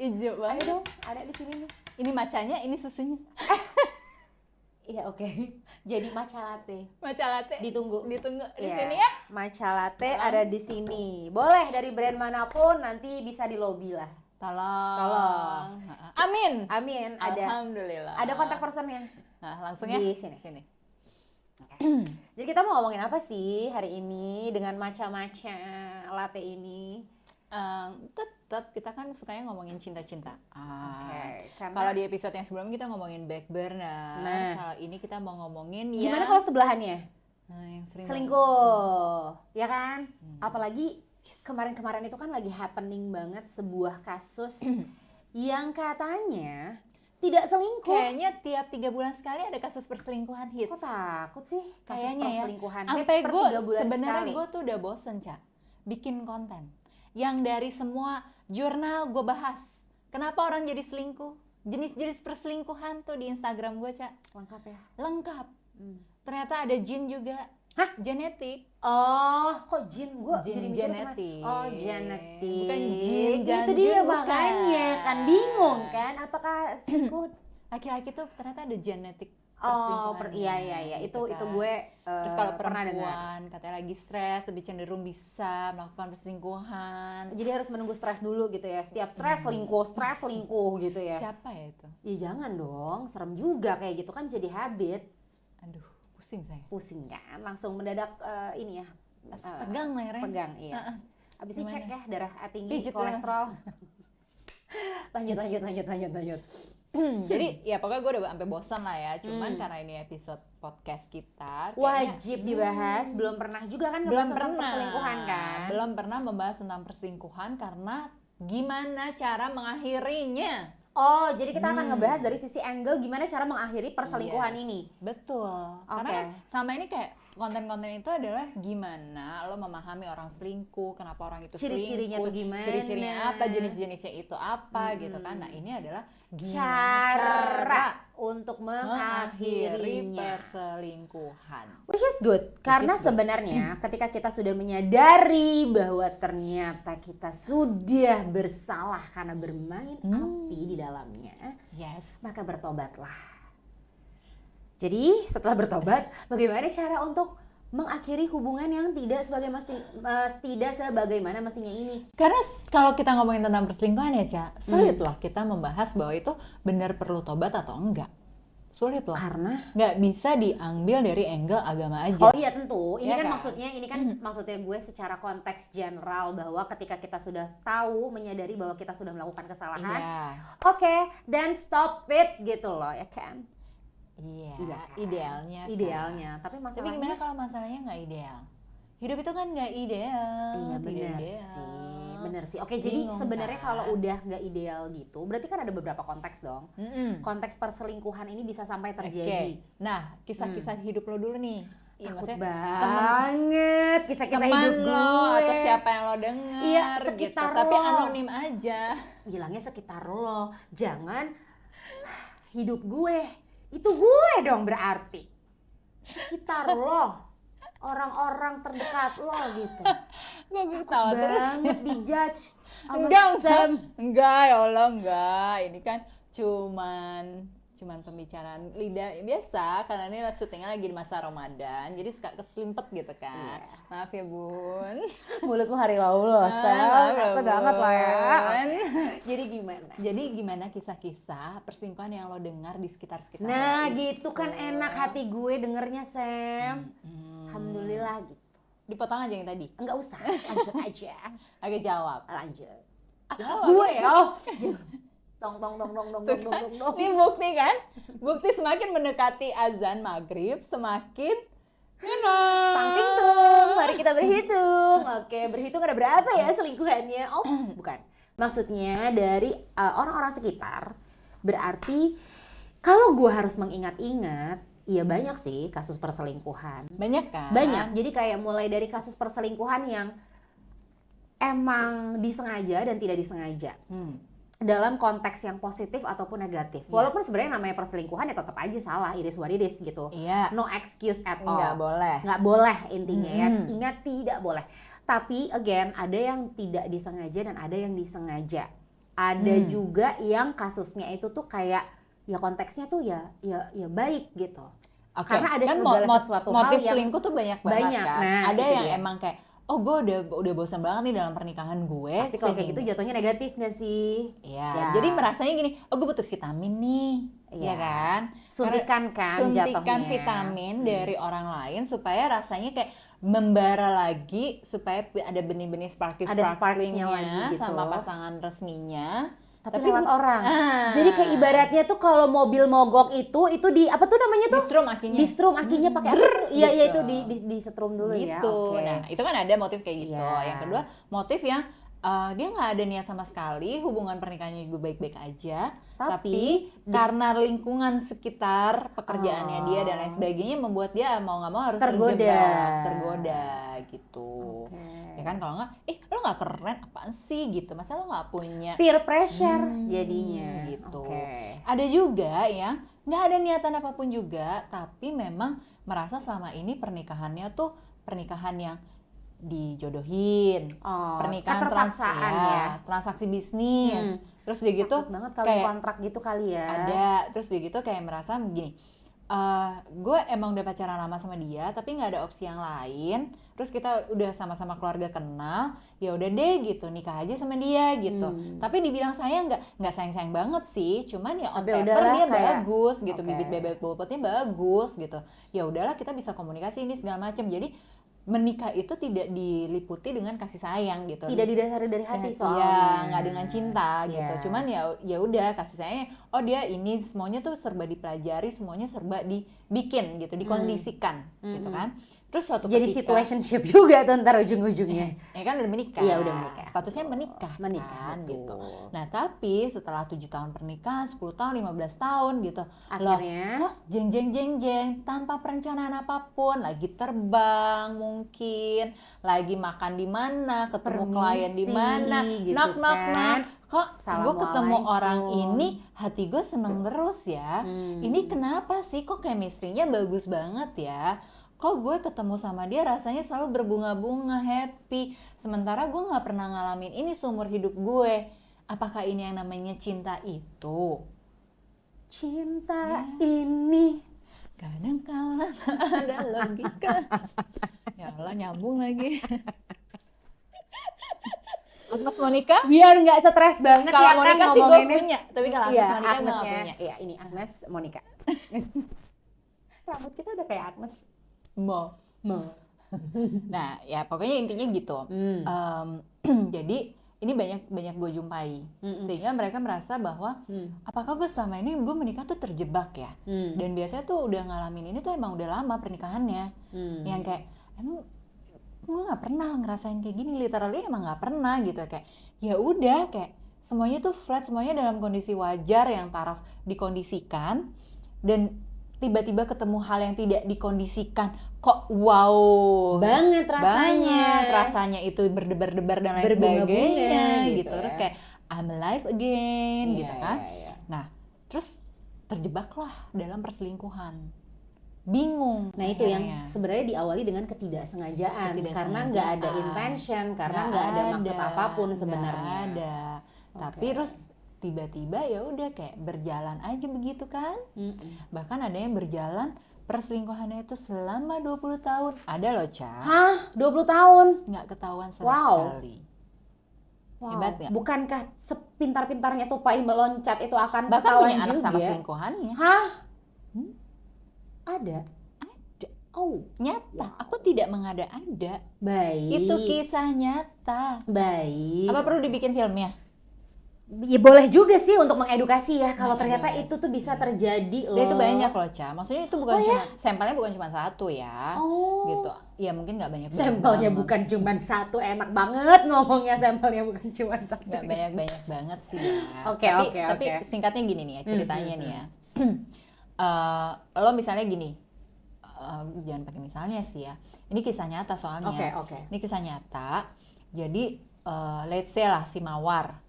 Hijau Ayo banget. dong, ada di sini nih. Ini macanya, ini susunya. Iya oke. Jadi matcha latte. Matcha latte. Ditunggu. Ditunggu di Iya. sini ya. Matcha latte ada di sini. Boleh dari brand manapun, nanti bisa di lobby lah. Tolong. Amin. Amin. Alhamdulillah. Ada kontak personnya. Nah, langsung ya. Di sini. Jadi kita mau ngomongin apa sih hari ini dengan matcha latte ini? Tetap kita kan sukanya ngomongin cinta-cinta. Karena Kalau di episode yang sebelumnya kita ngomongin back burner. Nah. Kalau ini kita mau ngomongin gimana yang kalau sebelahannya? yang sering Selingkuh, ya kan? Apalagi kemarin-kemarin itu kan lagi happening banget sebuah kasus yang katanya tidak selingkuh. Kayaknya tiap 3 bulan sekali ada kasus perselingkuhan hits. Kok takut sih kasus Kayaknya ya. perselingkuhan hits Sampai per gue 3 bulan sebenarnya sekali. gue tuh udah bosen Ca bikin konten yang dari semua jurnal gue bahas kenapa orang jadi selingkuh, jenis-jenis perselingkuhan tuh di Instagram gue Ca. Lengkap ya? Lengkap. Ternyata ada jin juga. Hah? Genetik. Oh, kok jin? Gue Jin jadi mikir genetik. kemana? Oh, genetik. Bukan jin, Itu janjun, dia bukan. makanya kan bingung kan apakah selingkuh? Laki-laki tuh ternyata ada genetik Oh, perselingkuhan. iya. Itu kan. gue Terus kalau pernah dengar. perempuan katanya lagi stres lebih cenderung bisa melakukan perselingkuhan. Jadi harus menunggu stres dulu gitu ya. Setiap stres selingkuh gitu ya. Siapa ya itu? Ya jangan dong, serem juga kayak gitu kan jadi habit. Aduh, pusing saya. Pusing kan, langsung mendadak ini ya. Tegang lehernya. Pegang, iya. Abis itu Gimana? cek ya darah tinggi, Pijet ya. kolesterol. lanjut. Jadi ya pokoknya gue udah sampai bosan lah ya. Cuman karena ini episode podcast kita, kayaknya Wajib dibahas, belum pernah juga kan belum ngebahas tentang pernah perselingkuhan kan. Belum pernah membahas tentang perselingkuhan karena gimana cara mengakhirinya. Oh, jadi kita akan ngebahas dari sisi angle gimana cara mengakhiri perselingkuhan Yes, ini. Betul. Karena kan selama ini kayak konten-konten itu adalah gimana lo memahami orang selingkuh, kenapa orang itu Ciri-cirinya selingkuh, tuh gimana? ciri-cirinya apa, jenis-jenisnya itu apa gitu kan. Nah, ini adalah gimana Cara untuk mengakhiri mengakhirinya. perselingkuhan. Which is good, karena is good. sebenarnya ketika kita sudah menyadari bahwa ternyata kita sudah bersalah karena bermain api di dalamnya, Yes. maka bertobatlah. Jadi setelah bertobat, bagaimana cara untuk mengakhiri hubungan yang tidak sebagaimana mestinya ini? Karena kalau kita ngomongin tentang perselingkuhan ya, Ca, sulit loh kita membahas bahwa itu benar perlu tobat atau enggak. Sulit loh. Karena Nggak bisa diambil dari angle agama aja. oh iya tentu, ini Iya kan kan? maksudnya gue secara konteks general bahwa ketika kita sudah tahu, menyadari bahwa kita sudah melakukan kesalahan, Iya. oke, then stop it gitu loh, ya kan? Iya, Iya kan? idealnya. kan. Idealnya, tapi Tapi masalahnya gimana kalau masalahnya nggak ideal? Hidup itu kan nggak ideal. iya tidak benar ideal. sih, benar sih. Oke, jadi Bingung, sebenarnya kan? kalau udah nggak ideal gitu, berarti kan ada beberapa konteks dong. Konteks perselingkuhan ini bisa sampai terjadi. Oke. Nah, kisah-kisah hidup lo dulu nih. Iya, Takut maksudnya banget kisah-kisah teman hidup lo gue. atau siapa yang lo denger Iya, gitu. sekitar Tapi lo. anonim aja. Bilangnya sekitar lo, jangan hidup gue. Itu gue dong berarti. Sekitar lo, orang-orang terdekat lo gitu. Gue ketawa terus. Banget dijudge. sama Enggak, Sam. enggak, ya Allah, enggak. Ini kan cuman pembicaraan lidah biasa karena ini syutingnya lagi di masa Ramadan, jadi suka keselimpet gitu kan. Iya. Maaf ya Bun. Mulutmu hari lalu loh, Sam. maaf ya, Aku banget lah ya. Bun. Jadi gimana? Jadi gimana kisah-kisah perselingkuhan yang lo dengar di sekitar-sekitar Nah lo gitu kan enak hati gue dengernya, Sam. Alhamdulillah gitu. Dipotong aja yang tadi. Enggak usah, lanjut aja. Agak jawab. Lanjut. Jawab. Gue oh. Tong. Ini bukti kan? Bukti semakin mendekati azan maghrib, semakin Tangting tung, mari kita berhitung. Oke, berhitung ada berapa ya selingkuhannya? Oh, bukan. Maksudnya dari orang-orang sekitar. Berarti kalau gue harus mengingat-ingat, iya banyak sih kasus perselingkuhan. banyak kan? Banyak. Jadi kayak mulai dari kasus perselingkuhan yang emang disengaja dan tidak disengaja. Dalam konteks yang positif ataupun negatif. Walaupun sebenarnya namanya perselingkuhan ya tetap aja salah, iris waridis gitu. Iya. No excuse at all. Nggak boleh. Nggak boleh intinya ya. Ingat tidak boleh. Tapi again ada yang tidak disengaja dan ada yang disengaja. ada juga yang kasusnya itu tuh kayak ya konteksnya tuh ya baik gitu. Oke, Karena ada kan segala sesuatu hal motif yang selingkuh tuh banyak banget banyak. kan. Nah, Ada itu yang dia. emang kayak, oh gue udah bosan banget nih dalam pernikahan gue. Tapi kalau kayak gitu jatuhnya negatif nggak sih? Ya, jadi merasanya gini, oh gue butuh vitamin nih, ya kan? Suntikan kan Suntikan jatuhnya. vitamin dari orang lain supaya rasanya kayak membara lagi, supaya ada benih-benih Ada sparksnya sparklingnya lagi gitu. sama pasangan resminya. Tapi lewat orang. Ah. Jadi kayak ibaratnya tuh kalau mobil mogok itu di apa tuh namanya tuh? Di-strum akinya. Di-strum akinya pakai apa? Iya gitu. itu di setrum dulu ya. Gitu. Oke. Nah, itu kan ada motif kayak gitu. Iya. Yang kedua, motif yang dia nggak ada niat sama sekali, hubungan pernikahannya juga baik-baik aja, tapi karena lingkungan sekitar pekerjaannya dia dan lain sebagainya membuat dia mau nggak mau harus tergoda gitu. Ya kan, kalau nggak, lo nggak keren apaan sih gitu, masa lo nggak punya peer pressure jadinya gitu. Oke. Ada juga yang nggak ada niatan apapun juga, tapi memang merasa selama ini pernikahannya tuh pernikahan yang dijodohin, pernikahan keterpaksaan ya. transaksi bisnis. Terus dia gitu Takut banget kalau kayak kontrak gitu kali ya. ada, terus dia gitu kayak merasa begini, gue emang udah pacaran lama sama dia tapi nggak ada opsi yang lain, terus kita udah sama-sama keluarga kenal, ya udah deh gitu nikah aja sama dia gitu. Tapi dibilang sayang nggak sayang banget sih, cuman ya on paper dia bagus gitu, bibit bebek bobotnya bagus gitu, ya udahlah kita bisa komunikasi ini segala macam. Jadi menikah itu tidak diliputi dengan kasih sayang gitu, tidak didasari dari hati soalnya, ya nggak dengan cinta gitu. Cuman ya udah kasih sayang, oh dia ini semuanya tuh serba dipelajari, semuanya serba dibikin gitu, dikondisikan gitu kan. Terus suatu jadi ketika, situationship juga tuh ntar ujung-ujungnya. Ya kan udah menikah. Iya udah menikah. Statusnya menikah kan, gitu. Nah tapi setelah 7 tahun pernikahan, 10 tahun, 15 tahun gitu, akhirnya kok jeng tanpa perencanaan apapun, lagi terbang mungkin, lagi makan di mana, ketemu klien di mana, gitu knock, kok gue ketemu orang ini hati gue seneng terus ya. Ini kenapa sih, kok chemistry-nya bagus banget ya, kok gue ketemu sama dia rasanya selalu berbunga-bunga, happy, sementara gue nggak pernah ngalamin ini seumur hidup gue. Apakah ini yang namanya cinta itu? Cinta ini kadang kala ada logika. Ya Allah, nyambung lagi. Agnes Monica? Biar nggak stres banget kalau ya Monica kan sih gue ngomonginnya. punya, tapi kalau Agnes Monica gue nggak Agnesnya, punya. Iya, ini Agnes Monica. Rambut kita udah kayak Agnes. Mo. Nah ya pokoknya intinya gitu. Jadi ini banyak gue jumpai, sehingga mereka merasa bahwa apakah gue selama ini gue menikah tuh terjebak ya. Dan biasanya tuh udah ngalamin ini tuh emang udah lama pernikahannya, yang kayak emang gue nggak pernah ngerasain kayak gini, literally emang nggak pernah gitu. Kayak ya udah, kayak semuanya tuh flat, semuanya dalam kondisi wajar yang taraf dikondisikan, dan tiba-tiba ketemu hal yang tidak dikondisikan, kok wow banget rasanya itu berdebar-debar dan lain sebagainya gitu. Terus kayak I'm alive again gitu kan. Nah terus terjebaklah dalam perselingkuhan, bingung. Nah itu yang sebenarnya diawali dengan ketidaksengajaan. Karena nggak ada intention, karena nggak ada maksud apapun sebenarnya. Nggak ada. Tapi terus tiba-tiba ya udah kayak berjalan aja begitu kan. Bahkan ada yang berjalan perselingkuhannya itu selama 20 tahun. Ada loh, Ca. Hah? 20 tahun? Nggak ketahuan sama sekali. Hebat nggak? Bukankah sepintar-pintarnya tupai meloncat itu akan bahkan ketahuan punya anak juga? sama selingkuhannya. Hah? Ada? Oh, nyata. Aku tidak mengada-ada. Baik. Itu kisah nyata. Baik. Apa perlu dibikin filmnya? Ya boleh juga sih untuk mengedukasi ya, kalau ternyata itu tuh bisa terjadi loh. Dan itu banyak loh, Ca. Maksudnya itu bukan cuma sampelnya bukan cuma satu ya. Gitu. Ya mungkin nggak banyak. Sampelnya bukan cuma satu, enak banget ngomongnya sampelnya bukan cuma satu. Nggak banyak banget sih ya. Tapi singkatnya gini nih ya ceritanya nih ya. Lo misalnya gini, jangan pakai misalnya sih ya. Ini kisah nyata soalnya. Ini kisah nyata. Jadi let's say lah si Mawar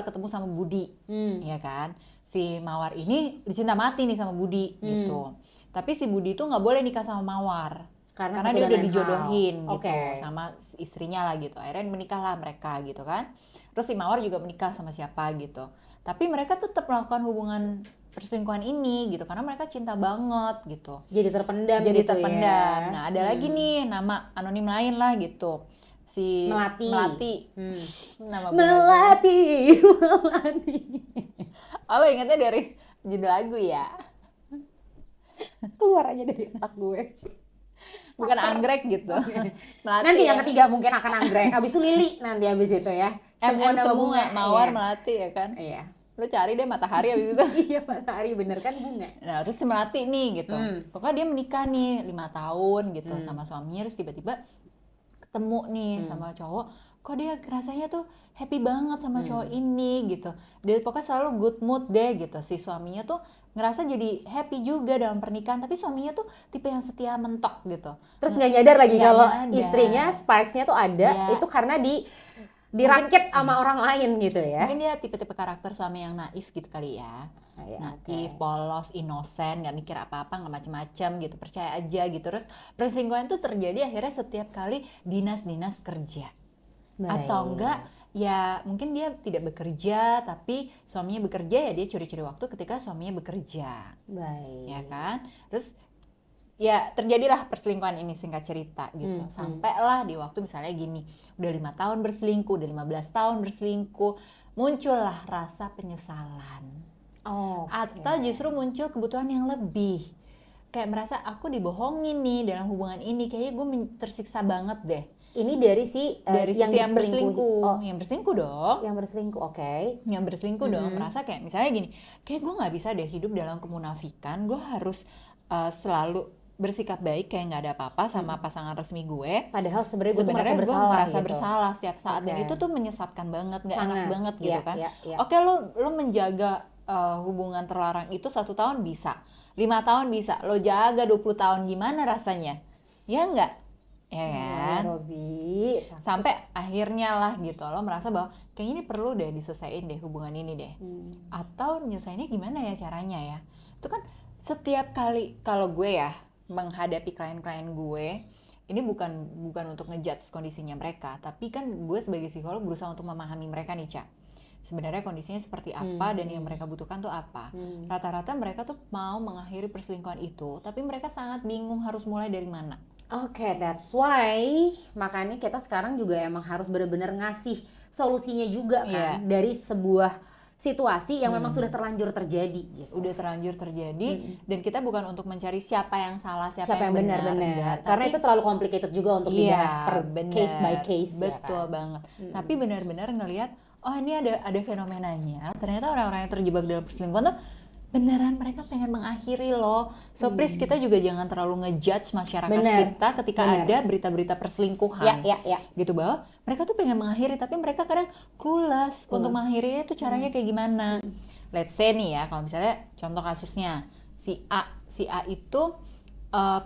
ketemu sama Budi, ya kan? Si Mawar ini cinta mati nih sama Budi gitu. Tapi si Budi itu nggak boleh nikah sama Mawar. karena dia udah dijodohin gitu Okay. sama istrinya lah gitu. Akhirnya menikahlah mereka gitu kan. Terus si Mawar juga menikah sama siapa gitu. Tapi mereka tetap melakukan hubungan perselingkuhan ini gitu karena mereka cinta banget gitu. Jadi terpendam Jadi gitu terpendam. ya. Nah, ada lagi nih nama anonim lain lah gitu. Si Melati. Nama Melati. Oh, lo ingatnya dari judul lagu ya? Keluar aja dari otak gue. Bukan anggrek gitu. Melati Nanti ya. yang ketiga mungkin akan anggrek. Habis itu Lili nanti habis itu ya. Semua nama bunga, Mawar, Melati ya kan? Iya. Lo cari deh Matahari abis itu. Iya, Matahari bener kan bunga. Nah, terus si Melati nih gitu. Pokoknya dia menikah nih 5 tahun gitu sama suaminya, terus tiba-tiba ketemu nih sama cowok. Kok dia rasanya tuh happy banget sama cowok ini gitu. Dia pokoknya selalu good mood deh gitu. Si suaminya tuh ngerasa jadi happy juga dalam pernikahan, tapi suaminya tuh tipe yang setia mentok gitu. Terus nggak nyadar lagi Nggak kalau nyadar. istrinya sparksnya tuh ada, Iya. itu karena dirakit sama orang lain gitu ya. Mungkin dia tipe-tipe karakter suami yang naif gitu kali ya. Naif, polos, inosen, nggak mikir apa-apa, nggak macem-macem gitu, percaya aja gitu. Terus perselingkuhan tuh terjadi akhirnya setiap kali dinas-dinas kerja. Atau enggak ya mungkin dia tidak bekerja tapi suaminya bekerja, ya dia curi-curi waktu ketika suaminya bekerja. Baik. Ya kan? Terus ya terjadilah perselingkuhan ini singkat cerita gitu. Sampailah di waktu misalnya gini, udah 5 tahun berselingkuh, udah 15 tahun berselingkuh, muncullah rasa penyesalan. Atau justru muncul kebutuhan yang lebih. Kayak merasa aku dibohongin nih dalam hubungan ini, kayaknya gue tersiksa banget deh. Ini dari si yang berselingkuh. Yang berselingkuh dong. Yang berselingkuh, oke. Yang berselingkuh dong, merasa kayak misalnya gini, kayak gue nggak bisa deh hidup dalam kemunafikan, gue harus selalu bersikap baik kayak nggak ada apa-apa sama pasangan resmi gue. Padahal sebenarnya gue tuh merasa Sebenarnya gue bersalah merasa gitu. bersalah setiap saat dan itu tuh menyesatkan banget, nggak enak Sangat. banget gitu Iya, kan. iya. Oke, lo menjaga hubungan terlarang itu 1 tahun bisa, 5 tahun bisa, lo jaga 20 tahun gimana rasanya? Ya enggak? Ya kan? Robi. Sampai akhirnya lah gitu lo merasa bahwa kayaknya ini perlu deh diselesain deh hubungan ini deh. Atau nyelesainnya gimana ya caranya ya? Itu kan setiap kali kalau gue ya menghadapi klien-klien gue, ini bukan untuk ngejudge kondisinya mereka, tapi kan gue sebagai psikolog berusaha untuk memahami mereka nih, Ca. Sebenarnya kondisinya seperti apa dan yang mereka butuhkan tuh apa. Rata-rata mereka tuh mau mengakhiri perselingkuhan itu, tapi mereka sangat bingung harus mulai dari mana. Oke, that's why makanya kita sekarang juga emang harus benar-benar ngasih solusinya juga kan dari sebuah situasi yang memang sudah terlanjur terjadi gitu. Udah terlanjur terjadi dan kita bukan untuk mencari siapa yang salah, siapa yang benar. enggak, Karena tapi itu terlalu complicated juga untuk dibahas per case by case. Betul ya kan? banget. Tapi benar-benar ngelihat, oh ini ada fenomenanya. Ternyata orang-orang yang terjebak dalam perselingkuhan tuh beneran mereka pengen mengakhiri loh. So please kita juga jangan terlalu ngejudge masyarakat kita ketika ada berita-berita perselingkuhan. Ya. Gitu bahwa mereka tuh pengen mengakhiri tapi mereka kadang clueless untuk mengakhirinya tuh caranya kayak gimana. Let's say nih ya, kalau misalnya contoh kasusnya si A itu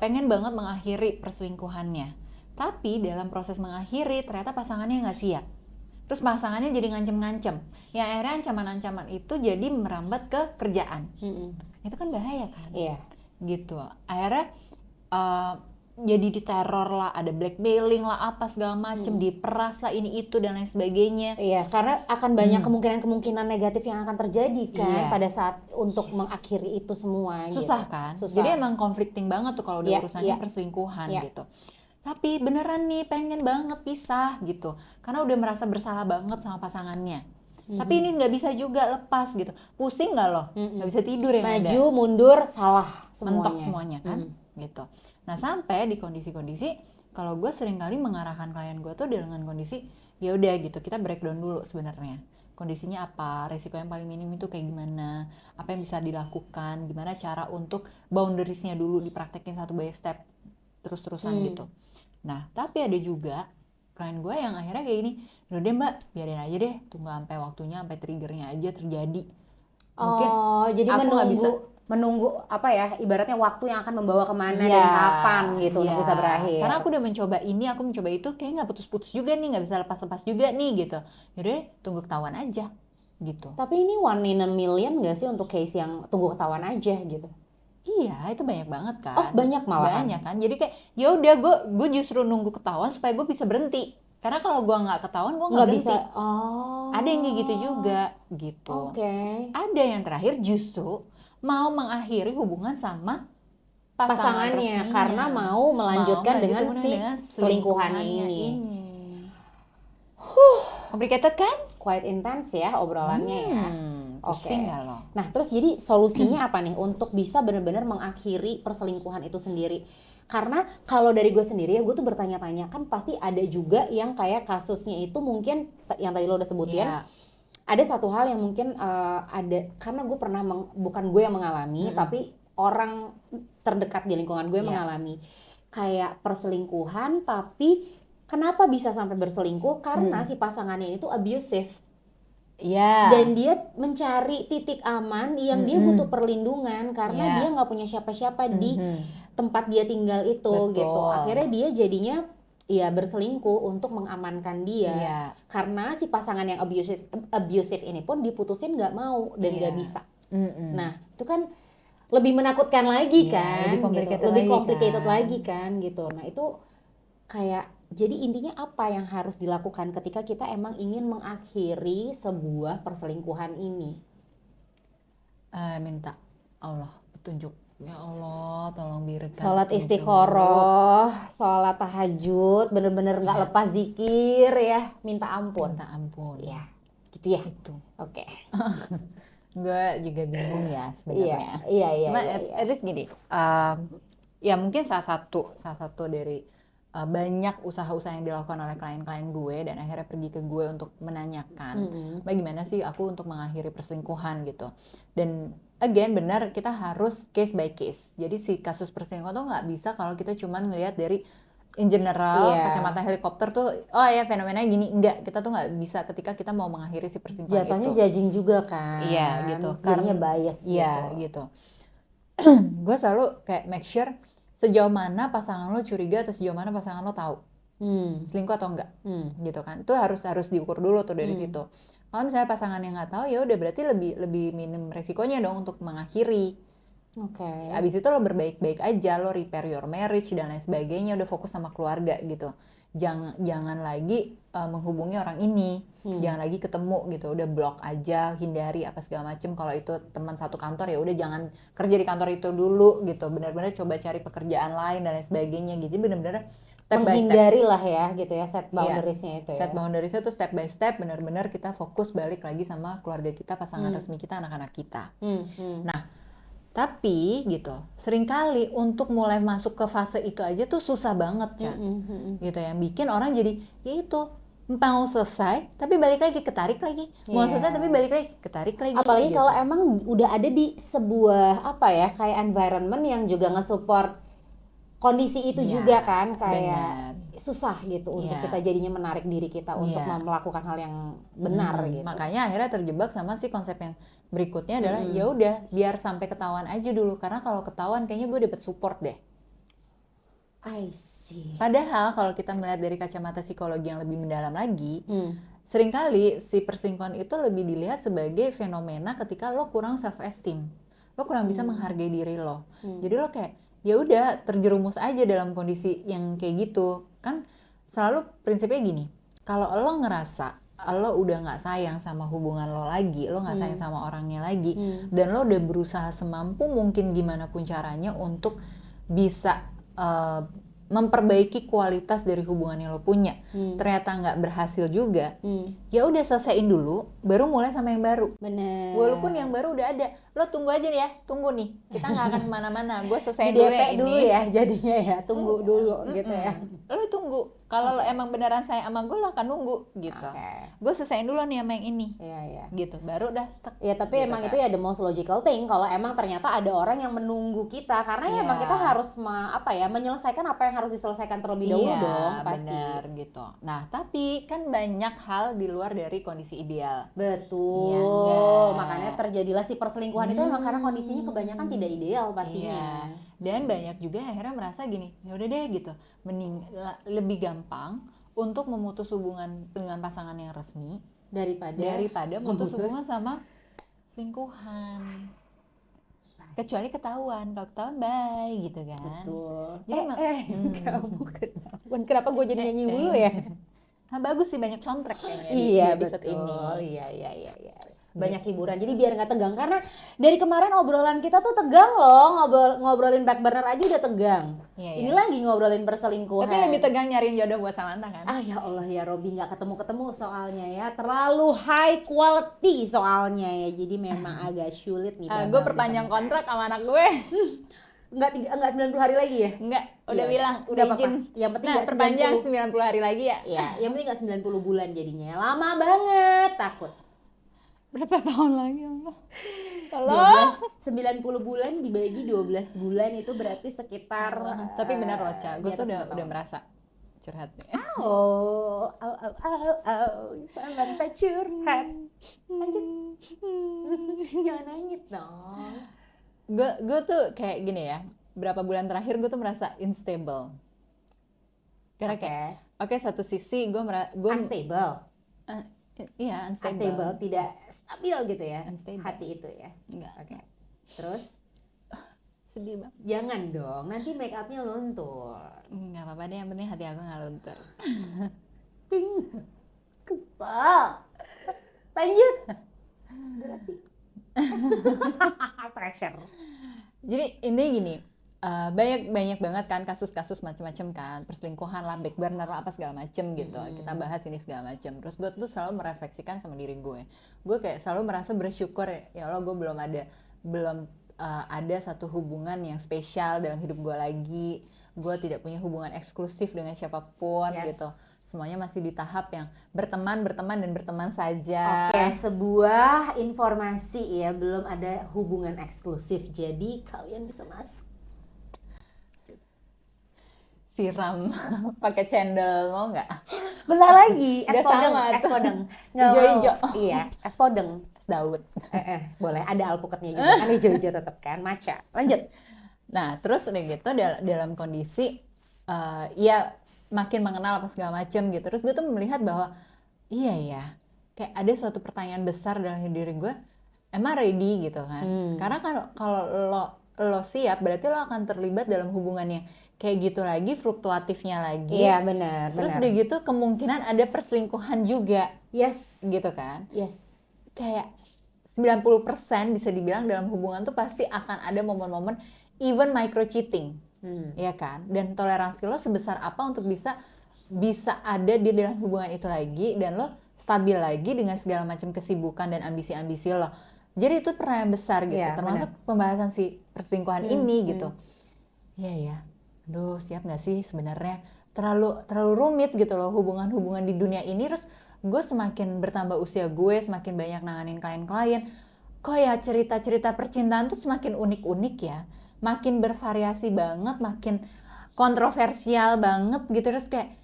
pengen banget mengakhiri perselingkuhannya. Tapi dalam proses mengakhiri ternyata pasangannya nggak siap. Terus pasangannya jadi ngancem-ngancem. Yang akhirnya ancaman-ancaman itu jadi merambat ke kerjaan. Itu kan bahaya kan? Iya. Gitu. Akhirnya jadi diteror lah, ada blackmailing lah, apa segala macem, diperas lah ini itu dan lain sebagainya. Iya, karena akan banyak kemungkinan-kemungkinan negatif yang akan terjadi kan pada saat untuk mengakhiri itu semua. Susah gitu. kan? Susah. Jadi emang conflicting banget tuh kalau udah urusannya perselingkuhan gitu. Tapi beneran nih pengen banget pisah gitu karena udah merasa bersalah banget sama pasangannya. Tapi ini nggak bisa juga lepas gitu. Pusing nggak lo? Nggak bisa tidur ya? Maju mundur salah semuanya. Mentok semuanya kan gitu. Nah sampai di kondisi-kondisi kalau gue sering kali mengarahkan klien gue tuh dengan kondisi ya udah gitu, kita breakdown dulu sebenarnya kondisinya apa, resiko yang paling minim itu kayak gimana, apa yang bisa dilakukan, gimana cara untuk boundariesnya dulu dipraktekin satu by step terus-terusan gitu. Nah, tapi ada juga klien gue yang akhirnya kayak gini, udah deh mbak, biarin aja deh, tunggu sampai waktunya, sampai triggernya aja terjadi. Mungkin jadi menunggu apa ya, ibaratnya waktu yang akan membawa kemana dan kapan gitu untuk bisa berakhir. Karena aku udah mencoba ini, aku mencoba itu, kayak nggak putus-putus juga nih, nggak bisa lepas-lepas juga nih gitu. Yaudah deh, tunggu ketahuan aja gitu. Tapi ini 1 in a million nggak sih untuk case yang tunggu ketahuan aja gitu? Iya, itu banyak banget kan. Oh, banyak malahan. Banyak kan. Jadi kayak ya udah gue justru nunggu ketahuan supaya gue bisa berhenti. Karena kalau gue nggak ketahuan gue nggak berhenti. Bisa. Oh. Ada yang kayak gitu juga gitu. Ada yang terakhir justru mau mengakhiri hubungan sama pasangannya karena mau melanjutkan dengan si selingkuhannya ini. Complicated kan? Quite intense ya obrolannya ya. Pusing nggak lo? Nah terus jadi solusinya apa nih untuk bisa benar-benar mengakhiri perselingkuhan itu sendiri? Karena kalau dari gue sendiri ya gue tuh bertanya-tanya, kan pasti ada juga yang kayak kasusnya itu mungkin yang tadi lo udah sebutin. Ada satu hal yang mungkin ada, karena gue pernah bukan gue yang mengalami, tapi orang terdekat di lingkungan gue mengalami kayak perselingkuhan, tapi kenapa bisa sampai berselingkuh? Karena si pasangannya itu abusive. Dan dia mencari titik aman yang dia butuh perlindungan karena dia nggak punya siapa-siapa di tempat dia tinggal itu. Gitu. Akhirnya dia jadinya ya berselingkuh untuk mengamankan dia. Karena si pasangan yang abusive ini pun diputusin nggak mau dan nggak bisa. Nah itu kan lebih menakutkan lagi kan, lebih complicated lagi kan gitu. Nah itu kayak, jadi intinya apa yang harus dilakukan ketika kita emang ingin mengakhiri sebuah perselingkuhan ini? Minta Allah petunjuk. Ya Allah, tolong berikan sholat istiqoroh, sholat tahajud, bener-bener nggak lepas zikir ya, minta ampun. Ya, gitu ya. Itu. Oke. Gue juga bingung ya sebenarnya. Iya. Cuma at least gini, ya mungkin salah satu dari banyak usaha-usaha yang dilakukan oleh klien-klien gue dan akhirnya pergi ke gue untuk menanyakan bagaimana sih aku untuk mengakhiri perselingkuhan gitu. Dan again benar, kita harus case by case. Jadi si kasus perselingkuhan tuh nggak bisa kalau kita cuma ngelihat dari in general, kacamata helikopter tuh, oh ya fenomenanya gini. Enggak, kita tuh nggak bisa ketika kita mau mengakhiri si perselingkuhan itu. Jatuhnya judging juga kan. Iya gitu. Karena bias gitu. Iya gitu. Gue selalu kayak make sure sejauh mana pasangan lo curiga atau sejauh mana pasangan lo tahu selingkuh atau enggak, gitu kan. Itu harus diukur dulu tuh dari situ. Kalau misalnya pasangan yang nggak tahu, ya udah berarti lebih minim resikonya dong untuk mengakhiri. Abis itu lo berbaik-baik aja, lo repair your marriage dan lain sebagainya, udah fokus sama keluarga gitu. Jangan lagi menghubungi orang ini, jangan lagi ketemu gitu, udah blok aja, hindari apa segala macem. Kalau itu teman satu kantor ya udah jangan kerja di kantor itu dulu gitu, benar-benar coba cari pekerjaan lain dan lain sebagainya gitu. Benar-benar menghindari lah ya gitu ya, set boundariesnya itu ya. Set boundariesnya tuh step by step, benar-benar kita fokus balik lagi sama keluarga kita, pasangan resmi kita, anak-anak kita. Nah tapi gitu, seringkali untuk mulai masuk ke fase itu aja tuh susah banget ya, gitu. Yang bikin orang jadi, ya itu mau selesai tapi balik lagi, ketarik lagi, mau selesai tapi balik lagi, ketarik lagi. Apalagi gitu. Kalau emang udah ada di sebuah apa ya, kayak environment yang juga nge-support kondisi itu juga kan, kayak susah gitu untuk kita jadinya menarik diri kita untuk melakukan hal yang benar gitu. Makanya akhirnya terjebak sama si konsep yang berikutnya adalah ya udah biar sampai ketahuan aja dulu, karena kalau ketahuan kayaknya gue dapet support deh. I see. Padahal kalau kita melihat dari kacamata psikologi yang lebih mendalam lagi, seringkali si perselingkuhan itu lebih dilihat sebagai fenomena ketika lo kurang self esteem, lo kurang bisa menghargai diri lo. Jadi lo kayak ya udah terjerumus aja dalam kondisi yang kayak gitu kan. Selalu prinsipnya gini, kalau lo ngerasa lo udah nggak sayang sama hubungan lo lagi, lo nggak sayang sama orangnya lagi, dan lo udah berusaha semampu mungkin gimana pun caranya untuk bisa memperbaiki kualitas dari hubungan yang lo punya, ternyata nggak berhasil juga, ya udah selesaiin dulu, baru mulai sama yang baru. Bener. Walaupun yang baru udah ada, lo tunggu aja nih ya, tunggu nih, kita nggak akan kemana-mana, gue selesaiin dulu yang dulu ini. Ya jadinya ya, tunggu dulu gitu ya. Lo tunggu, kalau lo emang beneran sayang sama gue, lo akan nunggu gitu. Gue selesaiin dulu nih sama yang ini, gitu, baru dah. Ya tapi gitu emang kan. Itu ya the most logical thing kalau emang ternyata ada orang yang menunggu kita, karena ya emang kita harus menyelesaikan apa yang harus diselesaikan terlebih dahulu dong pasti. Benar gitu. Nah tapi kan banyak hal di luar dari kondisi ideal. Betul. Makanya terjadilah si perselingkuhan itu emang karena kondisinya kebanyakan tidak ideal pastinya. Dan banyak juga yang akhirnya merasa gini, ya udah deh gitu, lebih gampang untuk memutus hubungan dengan pasangan yang resmi daripada memutus hubungan sama selingkuhan. Kecuali ketahuan, kalau ketahuan bye gitu kan. Betul. Jadi kenapa gue jadi nyanyi dulu ya? Nah, bagus sih, banyak soundtrack kayaknya di episode ini. Iya. Banyak hiburan, jadi biar nggak tegang. Karena dari kemarin obrolan kita tuh tegang loh, ngobrolin back burner aja udah tegang. Ini lagi ngobrolin perselingkuhan. Tapi lebih tegang nyariin jodoh buat Samantha kan? Ah ya Allah ya Robby, nggak ketemu-ketemu soalnya ya, terlalu high quality soalnya ya, jadi memang agak sulit nih. Gue perpanjang kontrak sama anak gue. Enggak 90 hari lagi ya? Enggak, udah bilang, udah izin. Yang penting nah, perpanjang 90 hari lagi ya? Iya, yang penting nggak 90 bulan jadinya. Lama banget, takut. Berapa tahun lagi Allah? Tolong. 90 bulan dibagi 12 bulan itu berarti sekitar tapi benar loh, Ca. Gue tuh udah merasa curhat nih. Samantha curhat. Lanjut. Jangan nangis dong. Gue tuh kayak gini ya. Berapa bulan terakhir gue tuh merasa unstable. Karena kayak satu sisi gue unstable. Iya, unstable, tidak stabil gitu ya, unstable. Hati itu ya. Enggak. Terus sedih banget. Jangan dong, nanti make upnya luntur. Nggak apa-apa deh, yang penting hati aku nggak luntur. Kesel. Lanjut. Pressure. Jadi ini gini, banyak banget kan kasus-kasus macam-macam kan, perselingkuhan lah, back burner lah, apa segala macem gitu. Kita bahas ini segala macem. Terus gue tuh selalu merefleksikan sama diri gue kayak selalu merasa bersyukur ya Allah, gue belum ada satu hubungan yang spesial dalam hidup gue lagi. Gue tidak punya hubungan eksklusif dengan siapapun gitu. Semuanya masih di tahap yang berteman saja. Sebuah informasi ya, belum ada hubungan eksklusif. Jadi kalian bisa masuk. Siram pakai cendol, mau nggak? Bentar lagi, es podeng. Hijau-hijau. Iya, es podeng. Es Daud. Boleh, ada alpukatnya juga kan, hijau-hijau tetap kan, matcha. Lanjut. Nah, terus udah gitu dalam kondisi ya makin mengenal apa segala macem gitu. Terus gue tuh melihat bahwa iya ya, kayak ada suatu pertanyaan besar dalam diri gue, emang ready gitu kan? Karena kalau lo siap, berarti lo akan terlibat dalam hubungan yang kayak gitu lagi, fluktuatifnya lagi. Iya, benar. Terus udah gitu kemungkinan ada perselingkuhan juga. Yes. Gitu kan? Yes. Kayak 90% bisa dibilang dalam hubungan tuh pasti akan ada momen-momen even micro cheating. Ya kan? Dan toleransi lo sebesar apa untuk bisa ada di dalam hubungan itu lagi, dan lo stabil lagi dengan segala macam kesibukan dan ambisi-ambisi lo. Jadi itu pertanyaan besar gitu, termasuk pembahasan si perselingkuhan ini gitu. Iya ya. Aduh, siap gak sih sebenarnya? Terlalu rumit gitu loh hubungan-hubungan di dunia ini. Terus gue semakin bertambah usia gue, semakin banyak nanganin klien-klien. Kok ya cerita-cerita percintaan tuh semakin unik-unik ya. Makin bervariasi banget, makin kontroversial banget gitu. Terus kayak,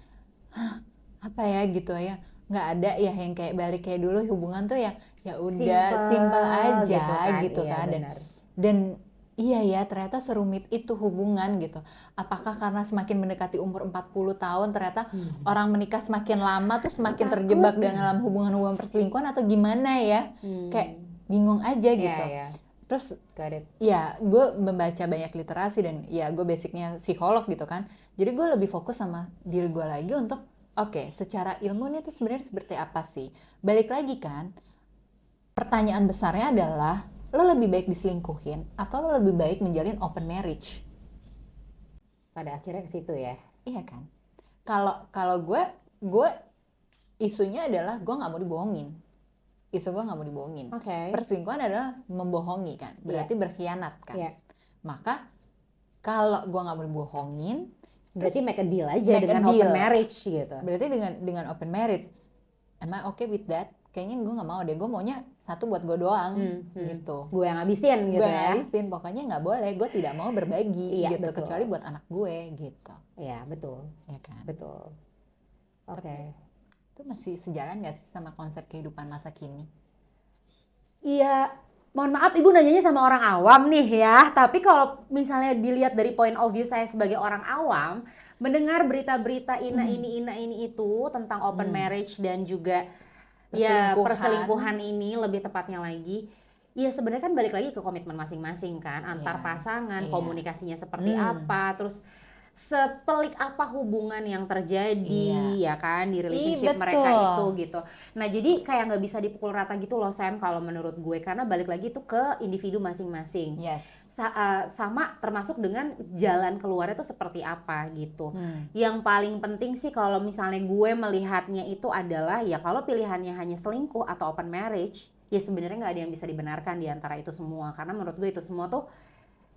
apa ya gitu ya. Nggak ada ya yang kayak balik kayak dulu, hubungan tuh ya udah simple aja gitu kan. Dan iya ya, ternyata serumit itu hubungan gitu. Apakah karena semakin mendekati umur 40 tahun ternyata orang menikah semakin lama tuh semakin terjebak dalam hubungan-hubungan perselingkuhan atau gimana ya? Kayak bingung aja gitu. Terus ya gue membaca banyak literasi, dan ya gue basicnya psikolog gitu kan. Jadi gue lebih fokus sama diri gue lagi untuk secara ilmu nih tuh sebenarnya seperti apa sih? Balik lagi kan, pertanyaan besarnya adalah, lo lebih baik diselingkuhin atau lo lebih baik menjalin open marriage? Pada akhirnya ke situ ya. Iya kan? Kalau gue isunya adalah gue nggak mau dibohongin. Isu gue nggak mau dibohongin. Perselingkuhan adalah membohongi kan, berarti berkhianat kan. Maka kalau gue nggak mau dibohongin, berarti make a deal aja dengan open marriage gitu. Berarti dengan open marriage, am I okay with that? Kayaknya gue nggak mau deh, gue maunya satu buat gue doang gitu. Gue yang ngabisin gitu ya. Pokoknya nggak boleh, gue tidak mau berbagi gitu, kecuali buat anak gue gitu. Iya, betul. Ya kan? Betul. Oke. Itu masih sejalan nggak sih sama konsep kehidupan masa kini? Iya, mohon maaf Ibu nanyanya sama orang awam nih ya. Tapi kalau misalnya dilihat dari point of view saya sebagai orang awam, mendengar berita-berita ini itu tentang open marriage dan juga perselingkuhan ini lebih tepatnya lagi, Ya sebenarnya kan balik lagi ke komitmen masing-masing kan, antar pasangan, komunikasinya seperti apa, terus sepelik apa hubungan yang terjadi ya kan di relationship mereka itu gitu. Nah jadi kayak nggak bisa dipukul rata gitu loh Sam kalau menurut gue, karena balik lagi tuh ke individu masing-masing. Sama termasuk dengan jalan keluarnya tuh seperti apa gitu. Yang paling penting sih kalau misalnya gue melihatnya itu adalah ya kalau pilihannya hanya selingkuh atau open marriage, ya sebenarnya nggak ada yang bisa dibenarkan di antara itu semua, karena menurut gue itu semua tuh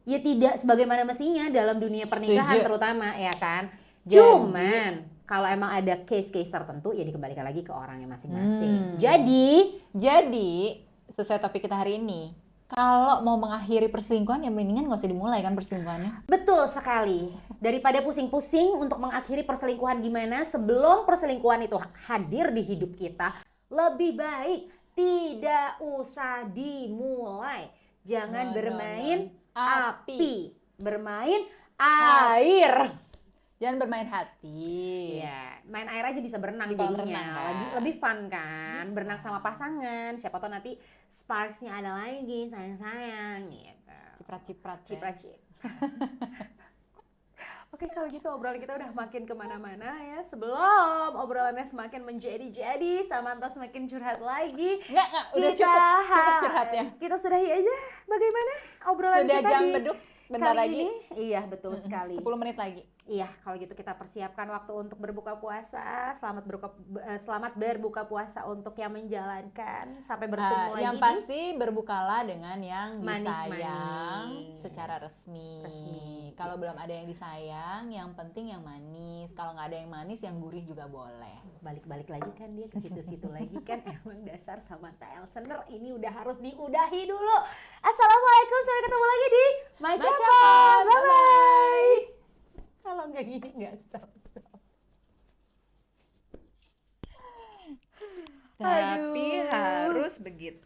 ya tidak sebagaimana mestinya dalam dunia pernikahan terutama ya kan. Cuman kalau emang ada case-case tertentu ya dikembalikan lagi ke orangnya masing-masing. Jadi sesuai topik kita hari ini, kalau mau mengakhiri perselingkuhan ya mendingan nggak usah dimulai kan perselingkuhannya. Betul sekali. Daripada pusing-pusing untuk mengakhiri perselingkuhan gimana sebelum perselingkuhan itu hadir di hidup kita, lebih baik tidak usah dimulai. Jangan bermain api, bermain air. Jangan bermain hati. Ya, main air aja bisa berenang jadinya. Lebih fun kan? Berenang sama pasangan. Siapa tahu nanti sparks-nya ada lagi, sayang-sayang gitu. Ciprat-ciprat. Oke, kalau gitu obrolan kita udah makin kemana-mana ya. Sebelum obrolannya semakin menjadi-jadi, Samantha semakin curhat lagi. Enggak, udah cukup curhat ya. Kita sudahi aja. Bagaimana obrolan sudah kita jam beduk bentar lagi ini? Iya, betul sekali. 10 menit lagi. Iya, kalau gitu kita persiapkan waktu untuk berbuka puasa. Selamat berbuka puasa untuk yang menjalankan. Sampai bertemu lagi. Yang pasti berbukalah dengan yang disayang secara resmi. Kalau belum ada yang disayang, yang penting yang manis. Kalau nggak ada yang manis, yang gurih juga boleh. Balik-balik lagi kan dia ke situ-situ lagi kan. Emang dasar Samantha Elsener ini udah harus diudahi dulu. Assalamualaikum, sampai ketemu lagi di Macapan. Bye-bye. Kalau nggak gini nggak stop. Tapi harus begitu.